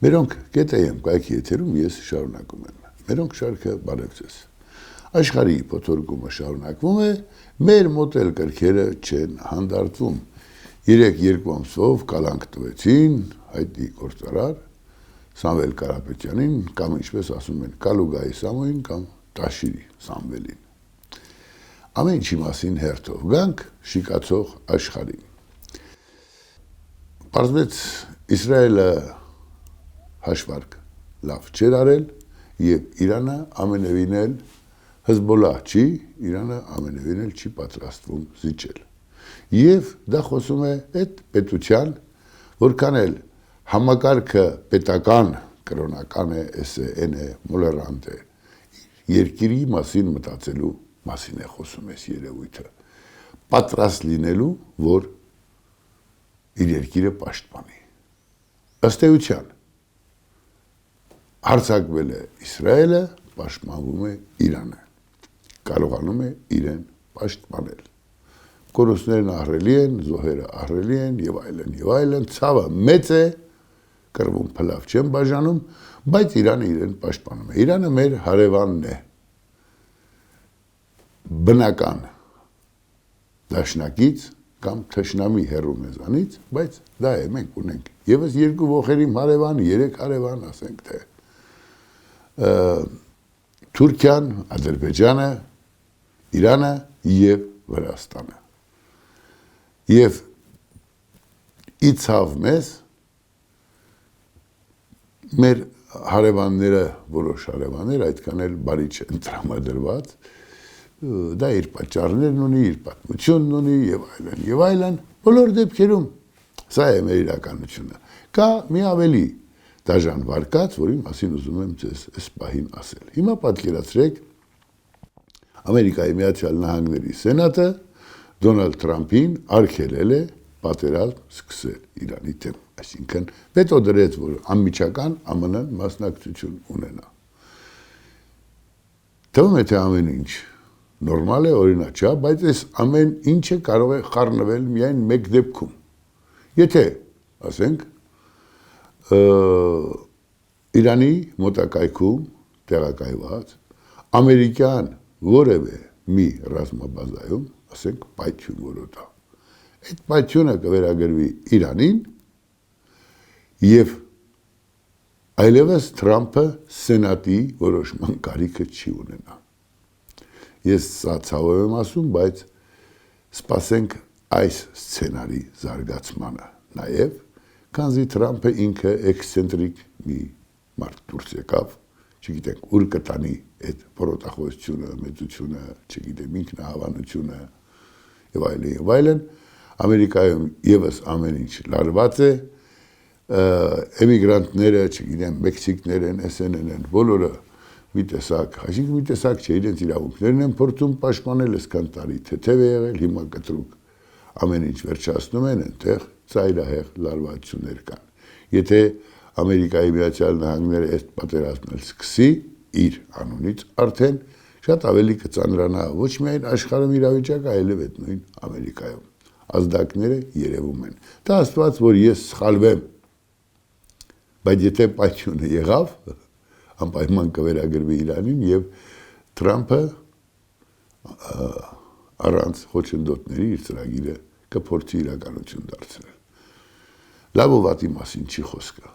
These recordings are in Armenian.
Մերոնք կետայեմ կայքի եթերում ես շարունակում եմ։ Մերոնք շարքը բարևձեզ։ Աշխարհի փոթորկումը շարունակվում է, մեր մոտ էլ կրքերը չեն հանդարտվում։ 3-2 ամսով կալանք տվեցին հայտնի գործարար Սամվել Կարապետյանին կամ ինչպես ասում են Կալուգայի Սամոյին կամ Տաշիրի Սամվելին։ Ամեն ինչի մասին հերթով գանք շիկացող աշխարհին։ Պարզվեց Իսրայելը հաշվարկ լավ չէր արել եւ Իրանը ամենևին էլ Հեզբոլլահ չի, Իրանը ամենևին էլ չի պատրաստվում զիջել։ Եվ դա խոսում է այդ պետության, որքան էլ համակարգը պետական կրոնական է, SN է, մոլերանտ է, երկիրի մասին մտածելու մասին է խոսում այս երևույթը, պատրաստ լինելու, որ իր երկիրը պաշտպանի։ Ըստ էության հարձակվել է Իսրայելը, պաշտպանվում է Իրանը, կարողանում է իրեն պաշտպանել։ Կորուստներն ահռելի են, զոհերը ահռելի են եւ այլն, ցավը մեծ է, կռվում փլավ չեն բաժանում, բայց Իրանը իրեն պաշտպանում է։ Իրանը մեր հարևանն է։ Բնական դաշնակից կամ թշնամի հեռու մեզանից, բայց դա է, մենք ունենք եւս 2 ոխերիմ հարևան, 3 հարևան, ասենք թե Թուրքիան, Ադրբեջանը, Իրանը եւ Վրաստանը։ Եվ իցավ մեզ մեր հարևանները, որոշ հարևաններ այդքան էլ բարի չեն տրամադրված, դա իր պատճառներն ունի, իր պատմությունն ունի եւ այլն, բոլոր դեպքերում սա է մեր իրականությունը։ Կա մի ավելի դաժան վարկած, որի մասին ուզում եմ ձեզ այս պահին ասել։ Հիմա պատկերացրեք Ամերիկայի Միացյալ Նահանգների Սենատը Դոնալդ Թրամփին արգելել է պատերազմ սկսել Իրանի դեմ, այսինքն վետո դրեց, որ անմիջական ԱՄՆ-ն մասնակցություն ունենա։ Թվում է թե ամեն ինչ նորմալ է, օրինաչափ, բայց այս ամեն ինչը կարող է խառնվել միայն մեկ դեպքում։ Եթե, ասենք, Իրանի մոտակայքում տեղակայված ամերիկյան որևէ մի ռազմաբազայում, ասենք, պայթյուն որոտա։ Այդ պայթյունը կվերագրվի Իրանին եւ այլևս Թրամփը սենատի որոշման կարիքը չի ունենա։ Ես սա ցավով եմ ասում, բայց սպասենք այս սցենարի զարգացմանը նաեւ, քանզի Թրամփը ինքը էքսցենտրիկ մի մարդ դուրս եկավ, չգիտենք ուր կտանի այդ փորոտախոսությունը, մեծությունը, չգիտեմ ինքնահավանությունը եւ այլն, Ամերիկայում եւս ամեն ինչ լարված է, էմիգրանտները, չգիտեմ, մեքսիկներ են, SN-ն են, բոլորը մի տեսակ, այսինքն մի տեսակ չէ, իրենց իրավունքներն են փորձում պաշտպանել, այսքան տարի թեթև է եղել, հիմա կտրուկ ամեն ինչ վերջացնում են, այնտեղ ծայրահեղ լարվածություններ կան։ Եթե Ամերիկայի Միացյալ Նահանգները այդ պատերազմն էլ սկսի իր անունից արդեն շատ ավելի կծանրանա ոչ միայն աշխարհում իրավիճակը, այլև այդ նույն Ամերիկայում։ Ազդակները երևում են։ Դա աստված, որ ես սխալվեմ, բայց եթե պայթյունը եղավ, անպայման կվերագրվի Իրանին եւ Թրամփը առանց խոչընդոտների իր ծրագիրը կփորձի իրականություն դարձնել։ Լավ ու վատի մասին չի խոսքը։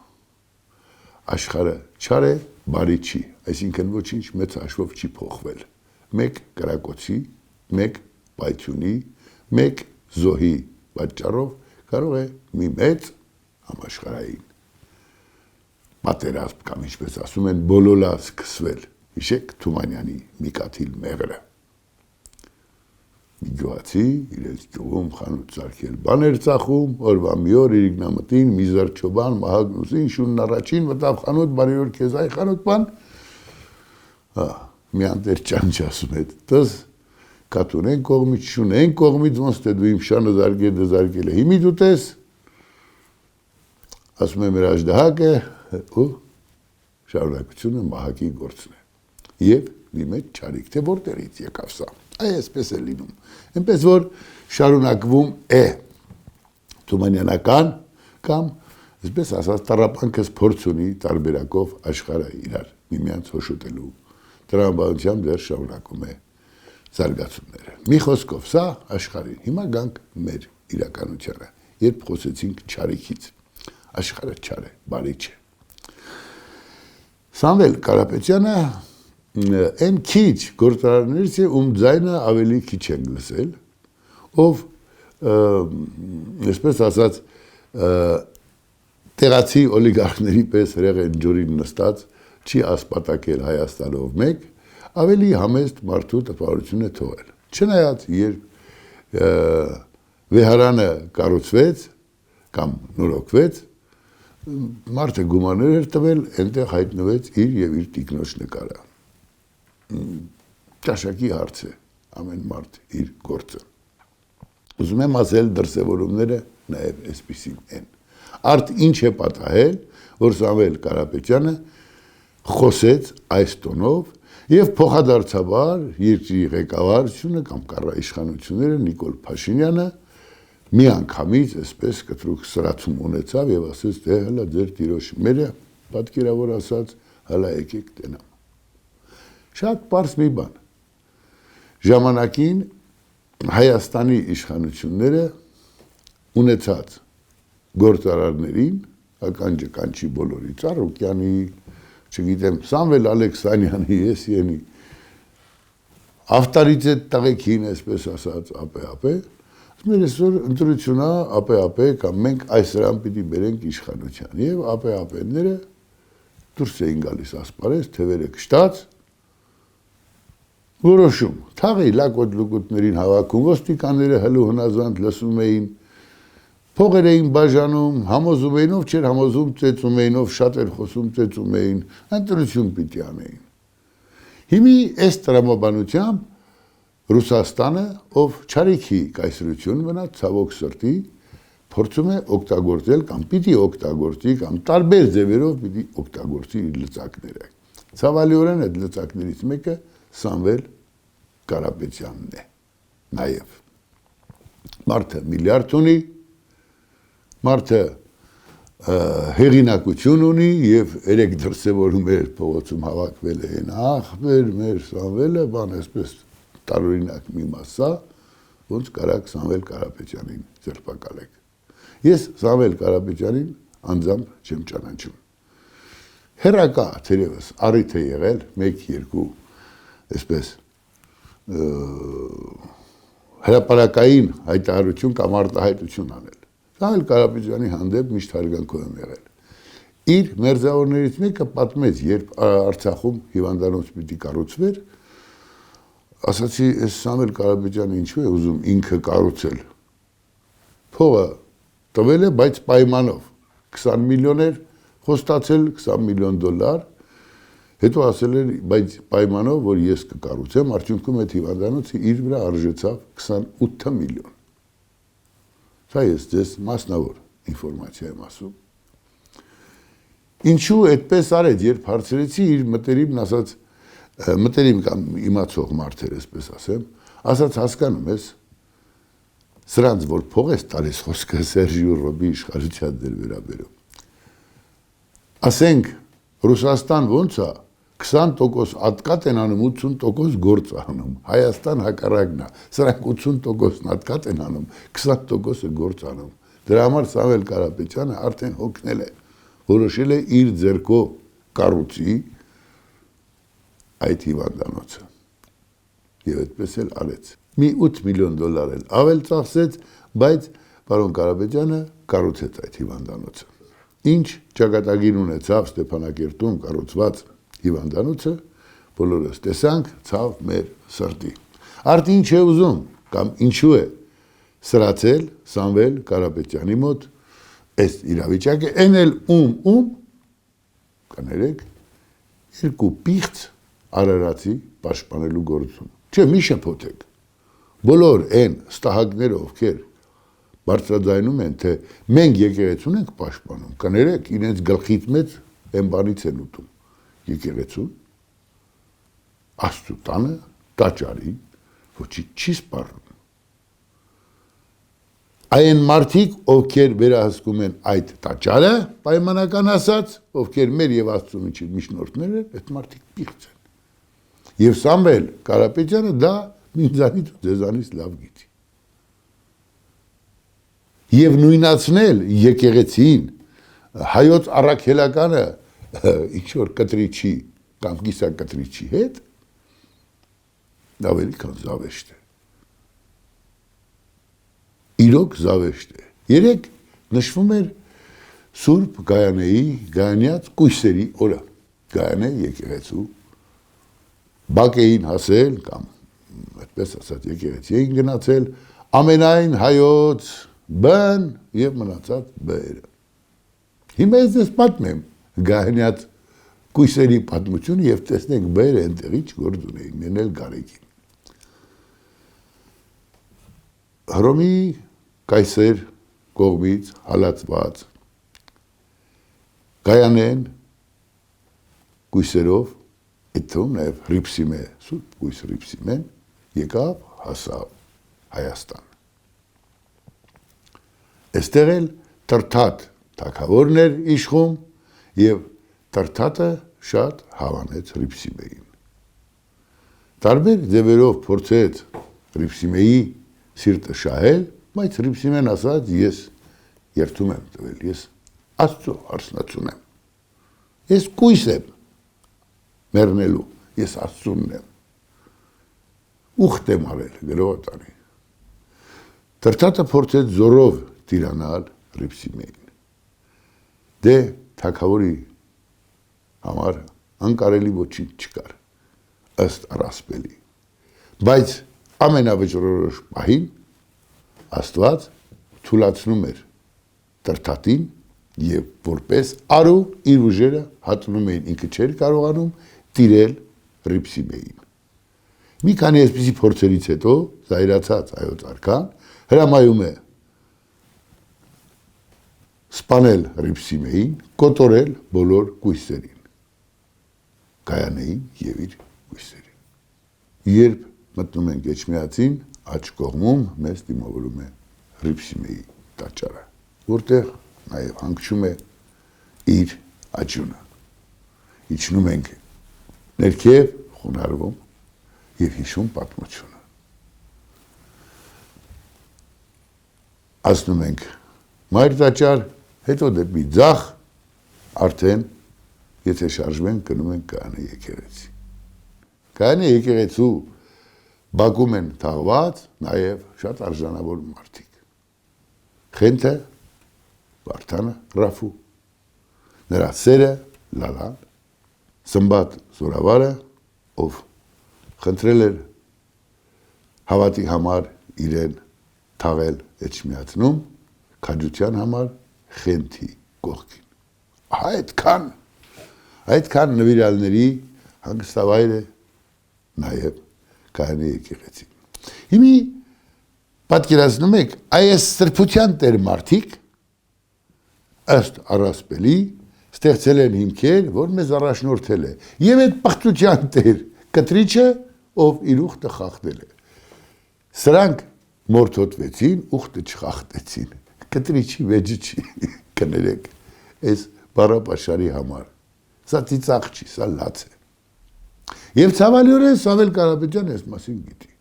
Աշխարհը չար է, բարի չի, այսինքն ոչինչ մեծ հաշվով չի փոխվել։ Մեկ կրակոցի, մեկ պայթյունի, մեկ զոհի պատճառով կարող է մի մեծ համաշխարհային պատերազմ կամ ինչպես ասում են բոլոլա սկսվել։ Հիշեք Թումանյանի Միկաթիլ մեղրը։ Մի գյուղացի իրենց գյուղում խանութ սարքել բաներ ծախում, օրվա մի օր իրիկնամտին մի զարչոբան Մահագնուսին շունն առաջին մտավ խանութ, բարի օր քեզ այ խանութ բան։ Մի անտեր ճանճ ասում է, տես կատունեն կողմից, շունեն կողմից, ոնց թե դու իմ շանը զարգել է, հիմի դու տես, ասում է մեր աժդահակը, ու շարունակությունը մահակի գործն է։ Եվ մի մեծ չարիք, թե որտեղից եկավ սա, այսպես է լինում, այնպես որ շարունակվում է թումանյանական կամ Այսպես ասած տառապանքս փորձ ունի տարբերակով աշխարհը իրար միմյանց հոշոտելու տրամաբանությամբ դեռ շարունակում է զարգացումները։ Մի խոսքով սա աշխարհին։ Հիմա գանք մեր իրականությանը։ Երբ խոսեցինք չարիքից, աշխարհը չար է, բարի չէ։ Սամվել Կարապետյանը այն քիչ գործարարներից է, ում ձայնը ավելի քիչ են լսել, ով այսպես ասած տեղացի օլիգարխների պես հրեղեն ջուրին նստած չի ասպատակել Հայաստանով մեկ, ավելի համեստ մարդու տպավորություն է թողել։ Չնայած երբ վեհարանը կառուցվեց կամ նորոգվեց, մարդը գումարներ էր տվել, այնտեղ հայտնվեց իր եւ իր տիկնոջ նկարը։ Ճաշակի հարց է, ամեն մարդ իր գործը։ Ուզում եմ ասել դրսևորումները նաեւ այսպիսին են։ Արդ ինչ է պատահել, որ Սամվել Կարապետյանը խոսեց այս տոնով եւ փոխադարձաբար երկրի ղեկավարությունը կամ կառավարիչները Նիկոլ Փաշինյանը միանգամից այսպես կտրուկ սրացում ունեցավ եւ ասեց, դե հələ ձեր տիրոջ մերը պատկերավոր ասած, հələ եկեք տենամ։ Շատ պարզ մի բան։ Ժամանակին Հայաստանի իշխանությունները ունեցած գործարարներին, ականջը կանչի բոլորի, Ծառուկյանի, չգիտեմ, Սամվել Ալեքսանյանի, Եսյանի, ավտորիտետ տղեկին, այսպես ասած, ապե, ասում են այսօր ընտրությունա ապե կամ մենք այս սրան պիտի բերենք իշխանության եւ ապեները դուրս էին գալիս ասպարեզ, թևերը կշտած, որոշում, թաղի լակոտ-լուկուտներին հավաքում, ոստիկանները հլու հնազանդ լսում էին, փողեր էին բաժանում, համոզում էին, ով չէր համոզում, ծեծում էին, ով շատ էր խոսում, ծեծում էին, ընտրություն պիտի անեին։ Հիմի այս տրամաբանությամբ Ռուսաստանը, ով չարիքի կայսրություն մնաց, ցավոք սրտի, փորձում է օգտագործել կամ պիտի օգտագործի կամ տարբեր ձևերով պիտի օգտագործի իր լծակները։ Ցավալիորեն այդ լծակներից մեկը Սամվել Կարապետյանն է։ Նաև մարդը միլիարդ ունի, մարդը հեղինակություն ունի եւ երեք դրսևորում էր փողոցում հավաքվել են ախպեր մեր Սամվելը, բան այսպես տարօրինակ մի մասա, ոնց կարակ Սամվել Կարապետյանին ձերբակալեք։ Ես Սամվել Կարապետյանին անձամբ չեմ ճանաչում։ Հերակա թերևս առիթ է եղել 1-2 այսպես հրապարակային հայտարարություն կամ արտահայտություն անել։ Սամվել Կարապետյանի հանդեպ միշտ հարգանքով եմ եղել։ Իր մերձավորներից մեկը պատմեց, երբ Արցախում հիվանդանոց պիտի կառուցվեր, ասացի, այս Սամվել Կարապետյանը ինչու է ուզում ինքը կառուցել։ Փողը տվել է, բայց պայմանով 20 միլիոն էր խոստացել, $20 միլիոն, հետո ասել էր, բայց պայմանով, որ ես կկառուցեմ, արդյունքում այդ հիվանդանոցը իր վրա արժեցավ 28 միլիոն։ Սա ես ձեզ մասնավոր ինֆորմացիա եմ ասում։ Ինչու այդպես արեց, երբ հարցրեցի իր մտերիմն ասաց, մտերիմ կամ իմացող մարդ էր, այսպես ասեմ, ասաց հասկանում ես, սրանց որ փող ես տալիս խոսքը Սերժի ու Ռոբի իշխանության դեր վերաբերում։ Ասենք Ռուսաստան ոնց է 20% ատկատ են անում, 80% գործ անում։ Հայաստան հակառակն է։ Սրանք 80% ատկատ են անում, 20%-ը գործ անում։ Դրա համար Սամվել Կարապետյանը արդեն հոգնել է, որոշել է իր ձեռքով կառուցի այդ հիվանդանոցը։ Եվ այդպես էլ արեց։ Մի $8 միլիոն էլ ավել ծախսեց, բայց պարոն Կարապետյանը կառուցեց այդ հիվանդանոցը։ Ինչ ճակատագին ունեցավ Ստեփանակերտում կառուցված հիվանդանոցը, բոլորս տեսանք, ցավ մեր սրտի։ Արդ ինչ է ուզում կամ ինչու է սրացել Սամվել Կարապետյանի մոտ այս իրավիճակը, այն էլ ում կներեք երկու պիղծ արարածի պաշտպանելու գործում։ Չէ, մի շփոթեք։ Բոլոր այն ստահակները, ովքեր բարձրաձայնում են, թե մենք եկեղեցուն ենք պաշտպանում, կներեք, իրենց գլխից մեծ այն բանից են ուտում։ Եկեղեցուն, Աստծու տանը, տաճարին, ոչինչ չի սպառնում։ Այն մարդիկ, ովքեր վերահսկում են այդ տաճարը, պայմանական ասած, ովքեր մեր եւ Աստծո միջի միջնորդներ են, այդ մարդիկ պիղծ են։ Եվ Սամվել Կարապետյանը դա ինձանից ու ձեզանից լավ գիտի։ Եվ նույնացնել եկեղեցին հայոց առաքելականը ինչ որ կտրիչի կամ կիսակտրիչի հետ ավելի քան զավեշտ է։ Իրոք զավեշտ է։ Երեք նշվում էր Սուրբ Գայանեի Գայանյաց կույսերի օրը։ Գայանե եկեղեցու բակ էին հասել կամ այդպես ասած եկեղեցի էին գնացել ամենայն հայոց բն եւ մնացած բերը։ Հիմա ես պատմեմ Գայանյաց կույսերի պատմությունը եւ տեսնենք բերը այնտեղի չգործ ունեին, մենել գարեգին։ Հռոմի կայսեր կողմից հալածված Գայանեն կույսերով, այդ թվում նաև Հրիփսիմե, Սուրբ կույս Հրիփսիմեն եկավ հասավ Հայաստան։ Այստեղ էլ Տրթատ թագավորն էր իշխում եւ Տրթատը շատ հավանեց Հրիփսիմեին։ Տարբեր ձևերով փորձեց Հրիփսիմեի սիրտը շահել, բայց Հրիփսիմեն ասաց ես երթում եմ տվել, ես Աստծո հարսնացուն եմ։ Ես կույս եմ մեռնելու, ես Աստծունն եմ։ Ուխտ եմ արել գրողատանի։ Տրթատը փորձեց զորով տիրանալ Հրիփսիմեին։ Դե թագավորի համար անկարելի ոչինչ չկար, ըստ առասպելի։ Բայց ամենավճռորոշ պահին Աստված թուլացնում էր Տրթատին եւ որպես արու իր ուժերը հատնում էին, ինքը չէր կարողանում տիրել Հրիփսիմեին։ Մի քանի այսպիսի փորձերից հետո զայրացած հայոց արքան հրամայում է սպանել Հրիփսիմեին, կոտորել բոլոր կույսերին, Գայանեին եւ իր կույսերին։ Երբ մտնում ենք Էջմիածին, աջ կողմում մեզ դիմավորում է Հրիփսիմեի տաճարը, որտեղ նաև հանգչում է իր աջունը։ Իջնում ենք ներքև, խոնարհվում եւ հիշում պատմությունը։ Ասնում ենք մայր տաճար, հետո դեպի ձախ, արդեն եթե շարժվենք գնում ենք Գայանե եկեղեցի։ Գայանե եկեղեցու բակում են թաղված նաև շատ արժանավոր մարդիկ։ Խենթը, Վարդանը, Ռաֆու, նրա սերը, Լալան, Սմբատ Զորավարը, ով խնդրել էր հավատի համար իրեն թաղել Էջմիածնում, քաջության համար Խենթի կողքին։ Այդքան նվիրալների հանգստավայր է նաև Գայանե եկեղեցին։ Հիմի պատկերացնում եք, այս սրբության տեր մարդիկ ըստ առասպելի ստեղծել են հիմքեր, որ մեզ առաջնորդել է։ Եվ այդ պղծության տեր կտրիչը, ով իր ուխտը խախտել է։ Սրանք մորթոտվեցին, ուխտը չխախտեցին։ Կտրիչի վեճը չի, կներեք, այս բառապաշարի համար։ Սա ծիծաղ չի, սա լաց է։ Եվ ցավալիորեն Սամվել Կարապետյանը այս մասին գիտի։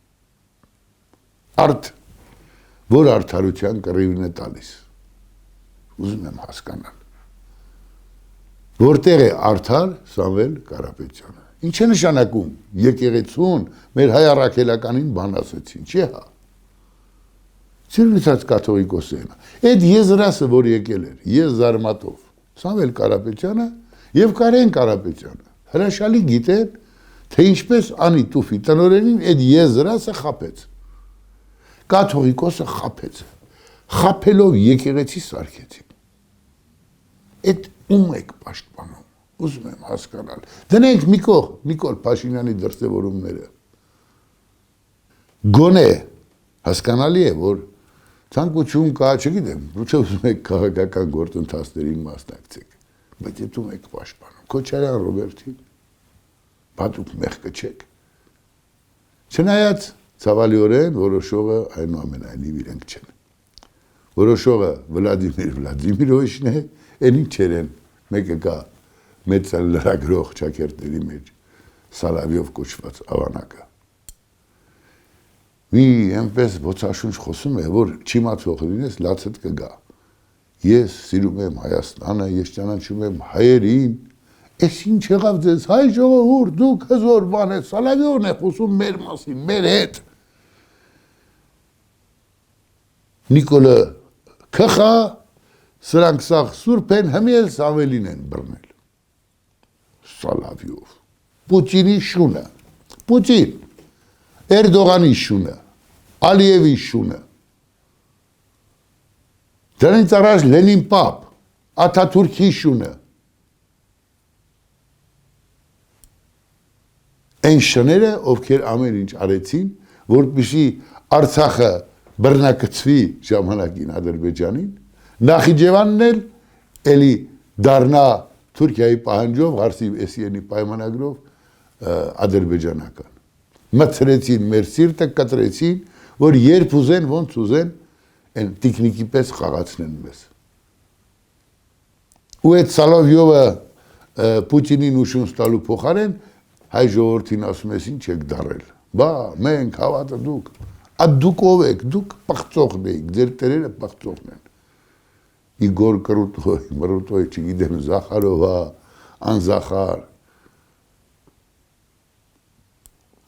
Արդ, որ արդարության կռիվն է տալիս։ Ուզում եմ հասկանալ։ Որտեղ է արդար Սամվել Կարապետյանը։ Ինչ է նշանակում եկեղեցուն մեր հայ առաքելականին բան ասեցին, չի հա։ Ցիրվիցած կաթողիկոսն։ Այդ եզրասը, որ եկել էր, ես զարմատով, Սամվել Կարապետյանը եւ Կարեն Կարապետյանը հրաշալի գիտեն, թե ինչպես անի տուֆի տնօրենին այդ եզրասը խապեց։ Կաթողիկոսը խապեց։ Խապելով եկեղեցի սարքեցին։ Այդ ում եք պաշտպանում։ Ուզում եմ հասկանալ։ Դնենք մի կողմ Նիկոլ Փաշինյանի դրսևորումները։ Գոնե հասկանալի է, որ ցանկություն կա, չգիտեմ, ոչ ուզում եք քաղաքական գործընթացներին մասնակցեք, բայց այդ ում եք պաշտպանում։ Քոչարյան Ռոբերտին պատուկ մեղքը չեք։ Չնայած ցավալիորեն որոշողը այնուամենայնիվ իրենք չեն։ որոշողը Վլադիմիր Վլադիմիրովիչն է, այն ինչ են, մեկը կա մեծ լրագրող ճակերտների մեջ, Սալավյով կոչված ավանակը։ Մի այնպես ոցաշունչ խոսում է, որ չիմացող լինես, լացդ կգա։ Ես սիրում եմ Հայաստանը, ես ճանաչում եմ հայերին, ես ինչ եղավ ձեզ, հայ ժողովուրդ, դուք հզոր բան եք, Սալավյովն է խոսում մեր մասին, մեր հետ։ Նիկոլը քխա, սրանք սաղ սուրբ են, հմիել Սամվելին են բռնել։ Սալավյով, Պուտինի շունը, Պուտին, Էրդողանի շունը, Ալիևի շունը, դրանից առաջ Լենին պապ, Աթաթուրքի շունը, այն շները, ովքեր ամեն ինչ արեցին, որպեսզի Արցախը բռնակցվի ժամանակին Ադրբեջանին, Նախիջևանն էլ էլի դառնա Թուրքիայի պահանջով, Հարսի Էսիենի պայմանագրով ադրբեջանական։ Մցրեցին մեր սիրտը, կտրեցին, որ երբ ուզեն, ոնց ուզեն, այն տիկնիկի պես խաղացնեն մեզ։ Ու այդ Սալավյովը Պուտինին ուշուն ստալու փոխարեն հայ ժողովրդին ասում ես ինչ եք դարել։ Բա մենք հավատը դուք, դուք ով եք, դուք պղծողն եք, ձեր տերերը պղծողն են։ Իգոր Կրուտոյ, Մրուտոյ, չգիտեմ, Զախարովա, Անզախար։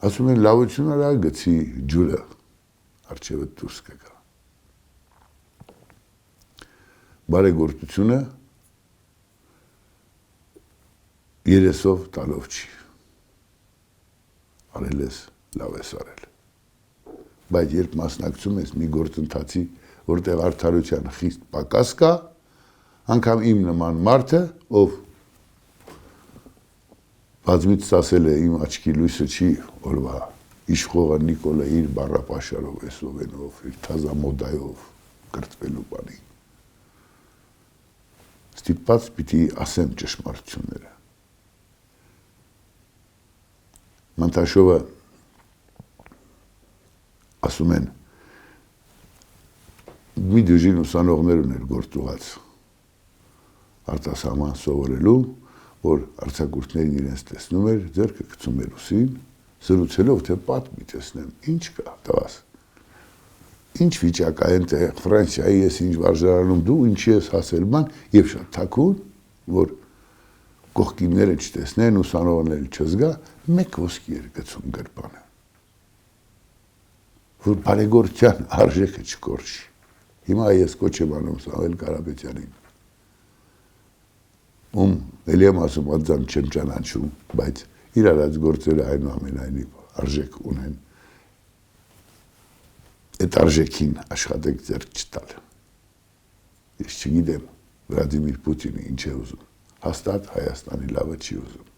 Ասում են լավություն արա գցի ջուրը, արջևը դուրս կգա։ Բարեգործությունը երեսով տալով չի։ Արել ես, լավ ես արել։ Բայց երբ մասնակցում ես մի գործընթացի, որտեղ արդարության խիստ պակաս կա, անգամ իմ նման մարդը, ով բազմից ասել է իմ աչքի լույսը չի օրվա, իշխողը Նիկոլը իր բառապաշարով, էսովենով, իր թազա մոդայով կրտվելու բանի։ Ստիպված պիտի ասեմ ճշմարտությունները։ Մանտաշովը ասում են, մի դժին ուսանողներ ուներ գործուղած արտասահման սովորելու, որ արձակուրդներին իրենց տեսնում էր, ձեռքը գցում էր ուսին, զրուցելով, թե պատմի տեսնեմ, ինչ կա, տղաս, ինչ վիճակ է այնտեղ, Ֆրանսիայի ես ինչ վարժարանում, դու ինչի ես հասել բան, եւ շատ թաքուն, որ կողքինները չտեսնեն, ուսանողները չզգա, մեկ ոսկի էր գցում գրպանը, որ բարեգործության արժեքը չկորչի։ Հիմա ես կոչ եմ անում Սամվել Կարապետյանին, ում էլի եմ ասում ածան չեմ ճանաչում, բայց իր արած գործերը այնուամենայնիվ արժեք ունեն, այդ արժեքին աշխատեք ձեռք չտալ։ Ես չգիտեմ Վլադիմիր Պուտինը ինչ է ուզում, հաստատ Հայաստանի լավը չի ուզում։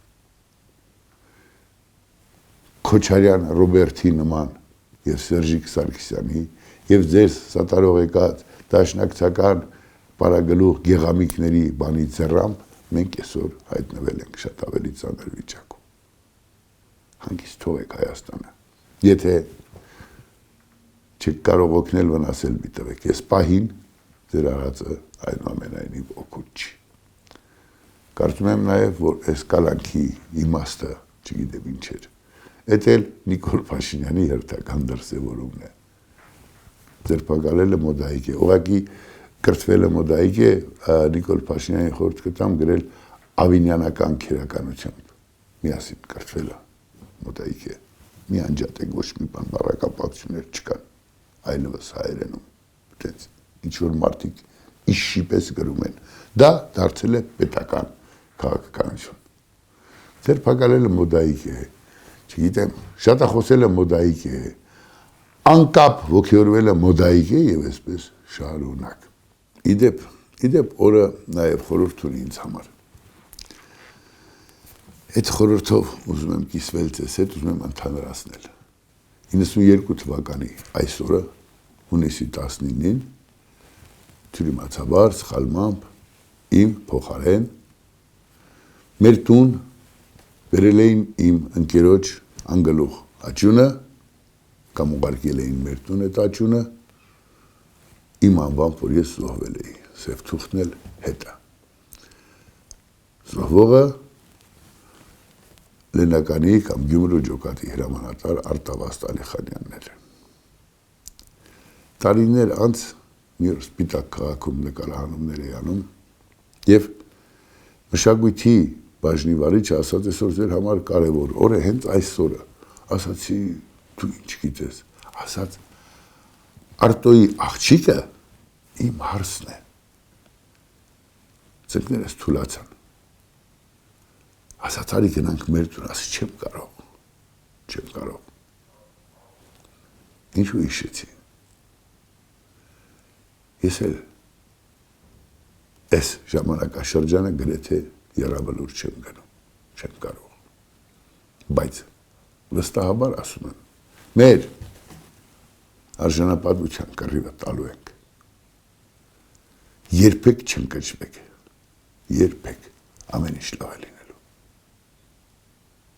Քոչարյան Ռոբերտի նման եւ Սերժիկ Սարգսյանի եւ ձեր սատարող եկած դաշնակցական պարագլուխ գեղամիկների բանի ձեռամբ մենք այսօր հայտնվել ենք շատ ավելի ծանր վիճակում։ Հանգիստ թողեք Հայաստանը։ Եթե չեք կարող օգնել, վնասել մի տվեք։ Ես պահին ձեր արածը այնուամենայնիվ օգուտ չի։ Կարծում եմ նաև, որ այս կալանքի իմաստը, չգիտեմ ինչ էր, էդ էլ Նիկոլ Փաշինյանի հերթական դրսևորումն է։ Ձերբակալելը մոդայիկ է, ուղղակի կրթվելը մոդայիկ է, Նիկոլ Փաշինյանի խորհուրդ կտամ գրել ավինյանական քերականությամբ, միասին կրթվելը մոդայիկ է, մի անջատեք, ոչ մի բան բառակապակցություններ չկան, այլևս հայերենում, տենց ինչ-որ մարդիկ իշի պես գրում են, դա դարձել է պետական քաղաքականություն։ Ձերբակալելը մոդայիկ է, չգիտեմ, շատախոսելը մոդայիկ է, անկապ ոգևորվելը մոդայիկ է եւ այսպես շարունակ։ Իդեպ օրը նաեւ խորհուրդ ունի ինձ համար։ Այդ խորհրդով ուզում եմ կիսվել ձեզ հետ, ուզում եմ ընդհանրացնել։ 92 թվականի այսօրը, հունիսի 19-ին, թյուրիմացաբար, սխալմամբ, իմ փոխարեն, մեր տուն վերել էին իմ ընկերոջ անգլուխ աճյունը, կամ ուղարկել էին մեր տուն այդ աճյունը, իմ անվամբ, որ ես զոհվել էի, Սև թուղթն էլ հետը։ Զոհվողը Լեննականի կամ Գյումրու ջոկատի հրամանատար Արտավազդ Ալիխանյանն էր։ Տարիներ անց մի օր Սպիտակ քաղաքում նկարահանումներ էի անում եւ մշակույթի բաժնի վարիչը ասաց, այսօր ձեր համար կարևոր օր է հենց այս օրը։ Ասացի, դու ինչ գիտես, ասաց, Արտոյի աղջիկը իմ հարսն է։ Ծնկներս թուլացան։ Ասաց, արի գնանք մեր տուն, ասի, չեմ կարող։ Ինչու հիշեցի։ Ես էլ այս ժամանակաշրջանը գրեթե եռաբլուր չեմ գնում, չեմ կարող։ Բայց վստահաբար ասում եմ, մեր արժանապատվության կռիվը տալու ենք։ Երբեք չընկճվեք, երբեք, ամեն ինչ լավ է լինելու։